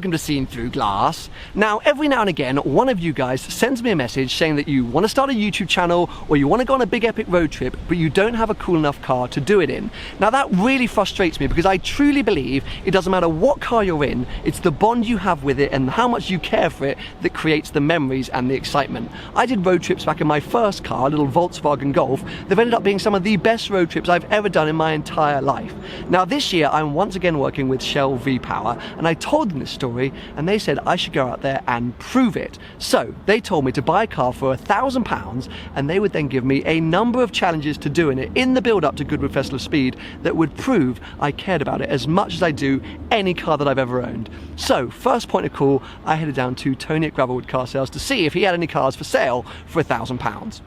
welcome to Seen Through Glass. Now, every now and again, one of you guys sends me a message saying that you want to start a YouTube channel or you want to go on a big epic road trip, but you don't have a cool enough car to do it in. Now, that really frustrates me because I truly believe it doesn't matter what car you're in, it's the bond you have with it and how much you care for it that creates the memories and the excitement. I did road trips back in my first car, a little Volkswagen Golf. They've ended up being some of the best road trips I've ever done in my entire life. Now, this year, I'm once again working with Shell V-Power, and I told them this story, and they said I should go out there and prove it. So they told me to buy a car for £1,000, and they would then give me a number of challenges to do in it in the build-up to Goodwood Festival of Speed that would prove I cared about it as much as I do any car that I've ever owned. So, first point of call, I headed down to Tony at Gravelwood Car Sales to see if he had any cars for sale for £1,000.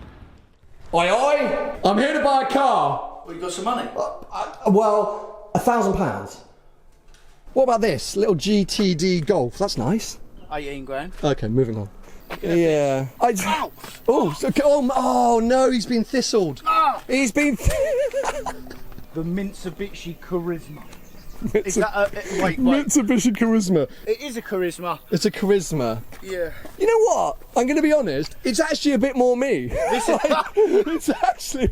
Oi, oi! I'm here to buy a car. Well, you got some money? Well, £1,000. What about this little GTD Golf? That's nice. 18 grand. Okay, moving on. Yeah. Oh no, he's been thistled. Ah! He's been. The Mitsubishi Charisma. Is that a wait? Mitsubishi Charisma. It is a Charisma. It's a Charisma. Yeah. You know what? I'm going to be honest. It's actually a bit more me. It's actually.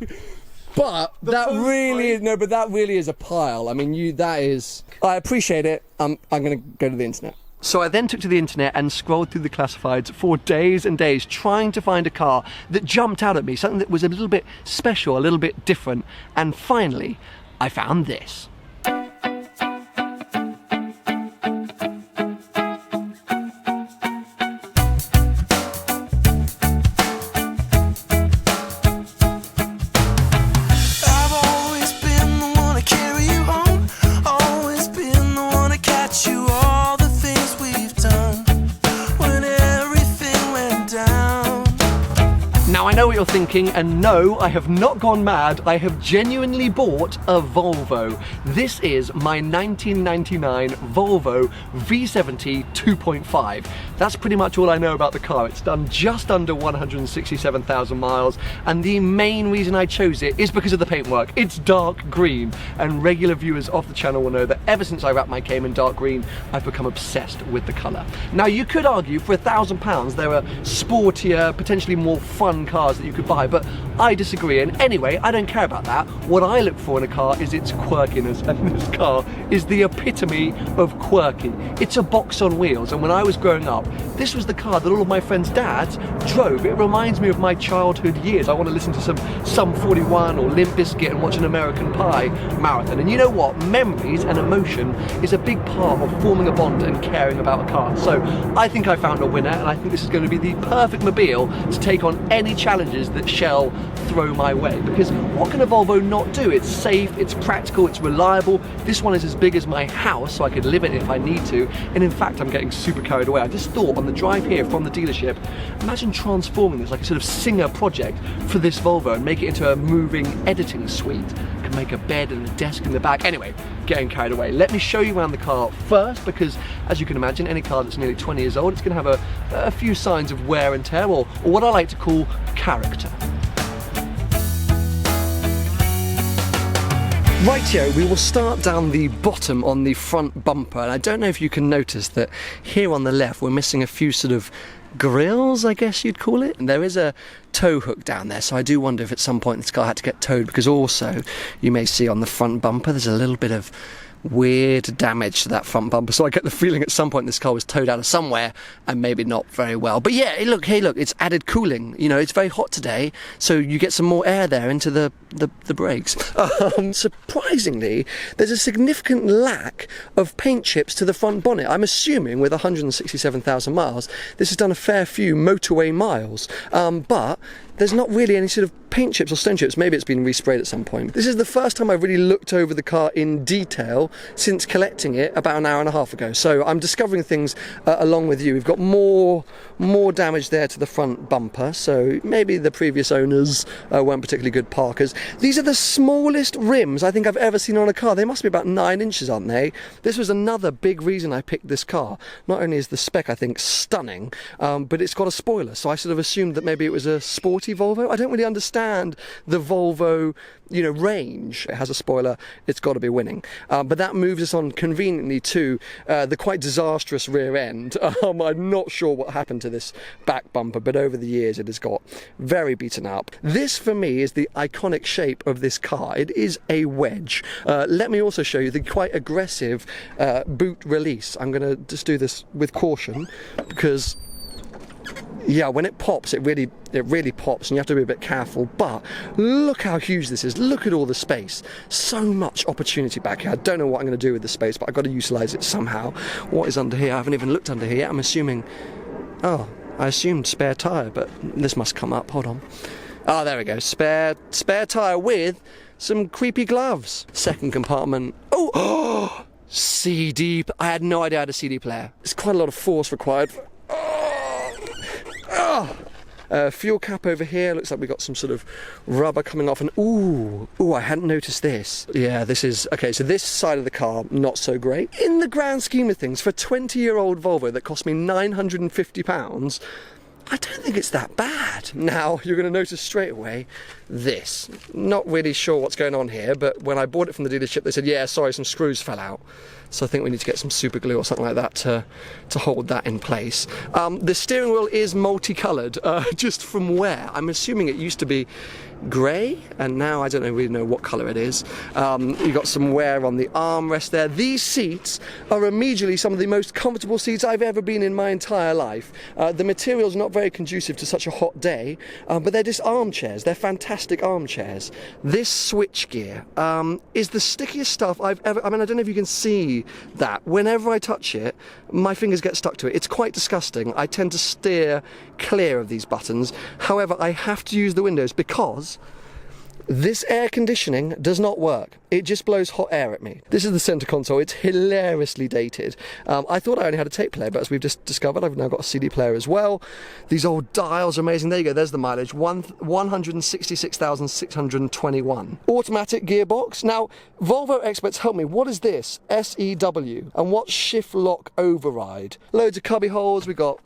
But that really is a pile. I mean, that is. I appreciate it. I'm going to go to the internet. So I then took to the internet and scrolled through the classifieds for days and days trying to find a car that jumped out at me, something that was a little bit special, a little bit different. And finally, I found this. Now I know what you're thinking, and no, I have not gone mad. I have genuinely bought a Volvo. This is my 1999 Volvo V70 2.5. That's pretty much all I know about the car. It's done just under 167,000 miles, and the main reason I chose it is because of the paintwork. It's dark green, and regular viewers of the channel will know that ever since I wrapped my Cayman dark green, I've become obsessed with the colour. Now you could argue for £1,000 there are sportier, potentially more fun cars that you could buy, but I disagree, and anyway, I don't care about that. What I look for in a car is its quirkiness, and this car is the epitome of quirky. It's a box on wheels, and when I was growing up, this was the car that all of my friends' dads drove. It reminds me of my childhood years. I want to listen to some Sum 41 or Limp Bizkit and watch an American Pie marathon. And you know what? Memories and emotion is a big part of forming a bond and caring about a car. So I think I found a winner, and I think this is going to be the perfect mobile to take on any challenges that Shell throw my way. Because what can a Volvo not do? It's safe, it's practical, it's reliable. This one is as big as my house, so I could live in it if I need to. And in fact, I'm getting super carried away. I just thought on the drive here from the dealership, imagine transforming this like a sort of Singer project for this Volvo and make it into a moving editing suite. Can make a bed and a desk in the back. Anyway, getting carried away. Let me show you around the car first, because as you can imagine, any car that's nearly 20 years old, it's going to have a few signs of wear and tear, or what I like to call character. Rightio, we will start down the bottom on the front bumper, and I don't know if you can notice that here on the left we're missing a few sort of grills, I guess you'd call it. And there is a tow hook down there, so I do wonder if at some point this car had to get towed, because also you may see on the front bumper there's a little bit of weird damage to that front bumper, so I get the feeling at some point this car was towed out of somewhere, and maybe not very well. But yeah, look, hey look, it's added cooling. You know, it's very hot today, so you get some more air there into the brakes. Surprisingly, there's a significant lack of paint chips to the front bonnet. I'm assuming with 167,000 miles, this has done a fair few motorway miles, but there's not really any sort of paint chips or stone chips. Maybe it's been resprayed at some point. This is the first time I've really looked over the car in detail since collecting it about an hour and a half ago. So I'm discovering things along with you. We've got more damage there to the front bumper, so maybe the previous owners weren't particularly good parkers. These are the smallest rims I think I've ever seen on a car. They must be about 9 inches, aren't they? This was another big reason I picked this car. Not only is the spec, I think, stunning, but it's got a spoiler, so I sort of assumed that maybe it was a sporty sporty Volvo. I don't really understand the Volvo, you know, range. It has a spoiler, it's got to be winning. But that moves us on conveniently to the quite disastrous rear end. I'm not sure what happened to this back bumper, but over the years it has got very beaten up. This for me is the iconic shape of this car. It is a wedge. Let me also show you the quite aggressive boot release. I'm going to just do this with caution because, yeah, when it pops, it really pops, and you have to be a bit careful. But look how huge this is. Look at all the space. So much opportunity back here. I don't know what I'm going to do with the space, but I've got to utilise it somehow. What is under here? I haven't even looked under here yet. I'm assuming... Oh, I assumed spare tyre, but this must come up. Hold on. Oh, there we go. Spare tyre with some creepy gloves. Second compartment. Oh, CD. I had no idea I had a CD player. There's quite a lot of force required. Fuel cap over here. Looks like we got some sort of rubber coming off. And ooh, I hadn't noticed this. Yeah, this is okay. So this side of the car, not so great. In the grand scheme of things, for a 20-year-old Volvo that cost me £950. I don't think it's that bad. Now, you're going to notice straight away this. Not really sure what's going on here, but when I bought it from the dealership, they said, yeah, sorry, some screws fell out. So I think we need to get some super glue or something like that to hold that in place. The steering wheel is multicoloured, just from where? I'm assuming it used to be grey, and now I don't really know what colour it is. You've got some wear on the armrest there. These seats are immediately some of the most comfortable seats I've ever been in my entire life. The material's not very conducive to such a hot day, but they're just armchairs. They're fantastic armchairs. This switchgear is the stickiest stuff I've ever... I mean, I don't know if you can see that. Whenever I touch it, my fingers get stuck to it. It's quite disgusting. I tend to steer clear of these buttons. However, I have to use the windows because this air conditioning does not work. It just blows hot air at me. This is the centre console. It's hilariously dated. I thought I only had a tape player, but as we've just discovered, I've now got a CD player as well. These old dials are amazing. There you go. There's the mileage. 166,621. Automatic gearbox. Now, Volvo experts help me. What is this? SEW. And what's shift lock override? Loads of cubby holes. We've got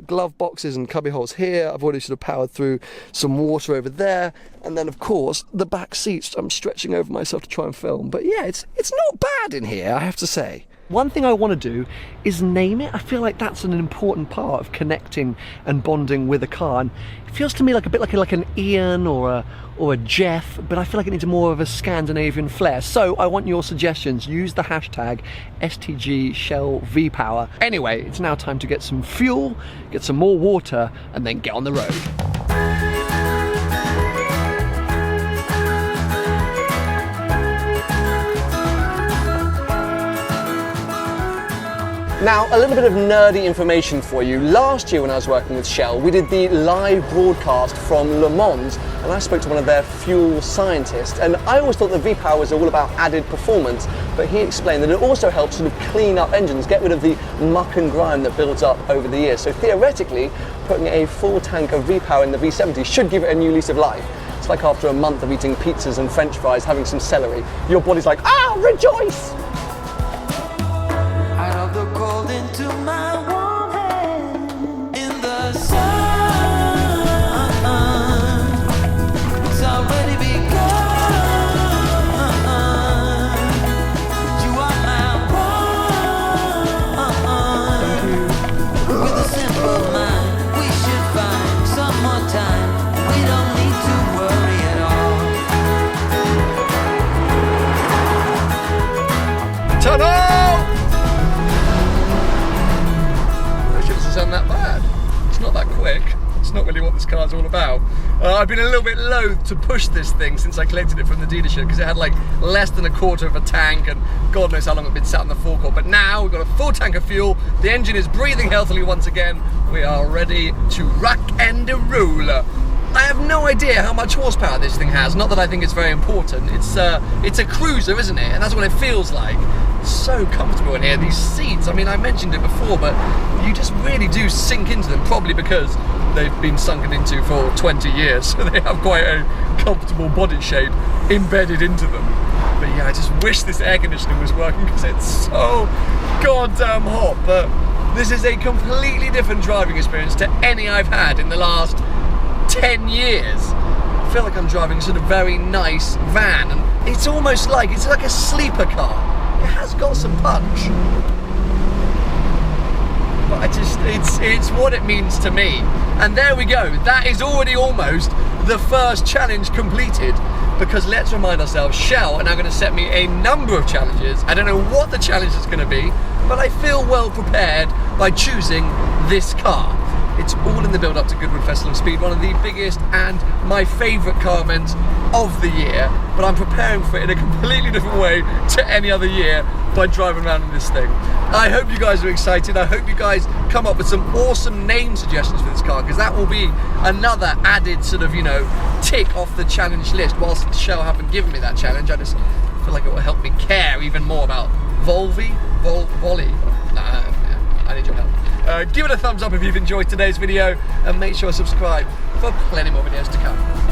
glove boxes and cubby holes here. I've already sort of powered through some water over there. And then, of course, the back seats. I'm stretching over myself to try and film. But yeah, it's not bad in here, I have to say. One thing I want to do is name it. I feel like that's an important part of connecting and bonding with a car. And it feels to me like a bit like an Ian or a Jeff, but I feel like it needs more of a Scandinavian flair. So I want your suggestions. Use the hashtag STG Shell V-Power. Anyway, it's now time to get some fuel, get some more water, and then get on the road. Now, a little bit of nerdy information for you. Last year when I was working with Shell, we did the live broadcast from Le Mans, and I spoke to one of their fuel scientists, and I always thought the V-Power was all about added performance, but he explained that it also helps sort of clean up engines, get rid of the muck and grime that builds up over the years. So theoretically, putting a full tank of V-Power in the V70 should give it a new lease of life. It's like after a month of eating pizzas and French fries, having some celery, your body's like, ah, rejoice! Out of the cold into my warm hand in the sun. It's already begun. You are my one. With a simple mind, we should find some more time. We don't need to worry at all. Ta-da! Isn't that bad. It's not that quick. It's not really what this car's all about. I've been a little bit loath to push this thing since I collected it from the dealership because it had like less than a quarter of a tank and God knows how long it's been sat on the forecourt. But now we've got a full tank of fuel. The engine is breathing healthily once again. We are ready to rock and roll. I have no idea how much horsepower this thing has. Not that I think it's very important. It's a cruiser, isn't it? And that's what it feels like. It's so comfortable in here. These seats, I mean, I mentioned it before, but you just really do sink into them, probably because they've been sunken into for 20 years, so they have quite a comfortable body shape embedded into them. But yeah, I just wish this air conditioning was working because it's so goddamn hot. But this is a completely different driving experience to any I've had in the last 10 years. I feel like I'm driving a sort of very nice van, and it's almost like, it's like a sleeper car. It has got some punch. But it's what it means to me. And there we go, that is already almost the first challenge completed, because let's remind ourselves, Shell are now going to set me a number of challenges. I don't know what the challenge is going to be, but I feel well prepared by choosing this car. It's all in the build up to Goodwood Festival of Speed, one of the biggest and my favourite car events of the year, but I'm preparing for it in a completely different way to any other year by driving around in this thing. I hope you guys are excited. I hope you guys come up with some awesome name suggestions for this car, because that will be another added sort of, you know, tick off the challenge list. Whilst Shell haven't given me that challenge, I just feel like it will help me care even more about Volley. I need your help. Give it a thumbs up if you've enjoyed today's video, and make sure to subscribe for plenty more videos to come.